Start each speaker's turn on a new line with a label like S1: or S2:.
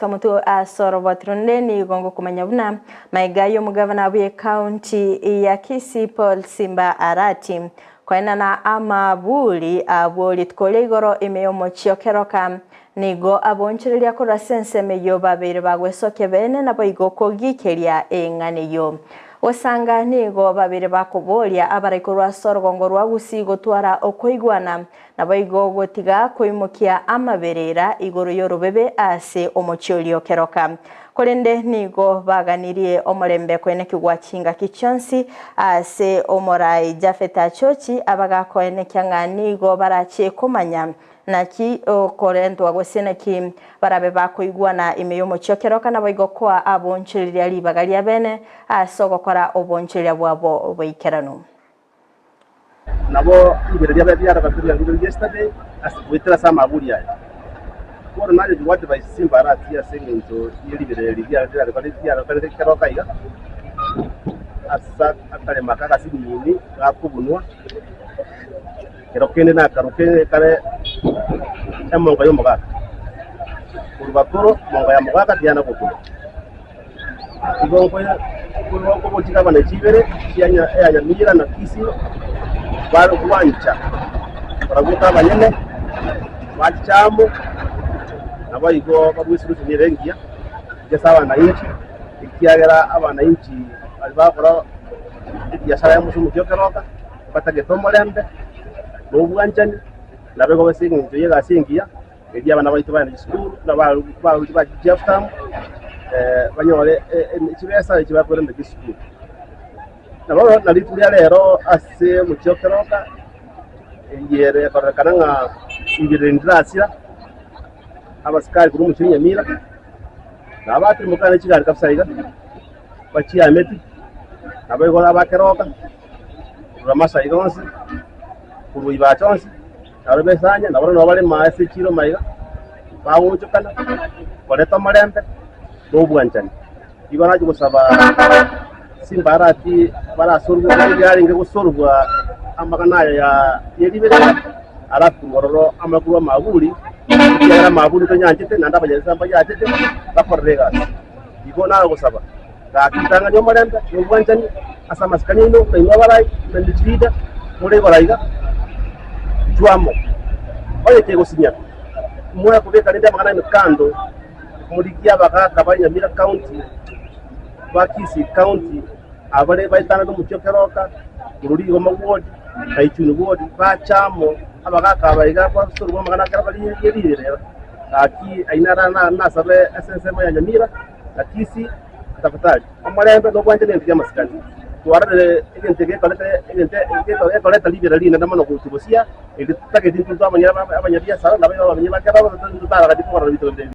S1: Kamutu asoro batrondeni gongo kumanya buna maigayo mugavana wa county ya Kisii Paul Simba Arati kwaina na amabuli abuli tkolegoro imeyomo chiokeroka nigo abonchereria kora sense meyo babere bagwesoke bene nabo igoko gikeria eng'aneyo osanga nigo babere bakoboria abaraikoro sorogongo rwa gusigo twara okoigwana nabo igogo tiga koimukia amaberera igoro yorobebe ase omochiolio keroka korende nigo baganirie omorembe kwene kigwachinga kichonsi ase omorai Jafeta Chochi abagakoene kyang'ani go barache komanya naki okorentwa gosena ki barabe bakoigwana imeyomo chiokeroka nabo igokwa abonchereria libagaria bene asogokora obonchereria bwabo oboikerano
S2: nabo ibereria byara bakuriya yesterday asibwitira sama aburia kwa nani what by Simba Arati ya sengenzo yelibereri byara keroka iga asa akale makaka sinini akubunwa kerokene na karokene kare emonga yomugaka urubakoro monga ya mugaka diana kokuru igongo ko botika bana chibere yanya mira na Kisii baro kwancha baraguta banyene bachamo nabayigo babwisuru nirengia gesaba na inchi ikiagera abana inchi albakora biashara ya musumu kyokeroka batagetomo lembe n'ubwanjani nabego basinga yega singia edia bana baito bana school na ba Jeftam banyore ikibesa ikibakora mu school nabo nalitulia lero ase mu kyokeroka yere korekana nga ibirindira abasikari kuri mukinya mira nabati mukana kigari kapsaiga bachi ameti nabo gora bakeroka ramasa igonsi kuru ibachonsi arabe sanya nabo no bale maase kiro maiga bawuchukana koleta marembe n'ubwanjani ibana cyo gusaba Simba Arati barasorwa byari nge gusorwa amagana ya yelibere arafu ngororo amaguru amabuli yara mabuli to nyanjite nanda bajeza mbayatete bakorrega ibona gusaba kakitanga nyo marembe n'ubwanjani asama skanino n'inwa barai n'ndikida muri baraiga tuamo oye tego sinya mwe kubeka nende magana mikando muri kyabaka Nyamira county Kisii county abale baitana no mukyokeroka ururi goma ward kaichunu ward bachamo abagaka baiga kwa suru magana karabali yelire aki ainara na sabe SSM ya Nyamira na Kisii tafadhali amalembe no kwanje ndio maskani tuarade igentege koleta liberali na ndamano kutubosia ili take dintu abanyabia sara na abanyabia kaba batandara kadikora bitende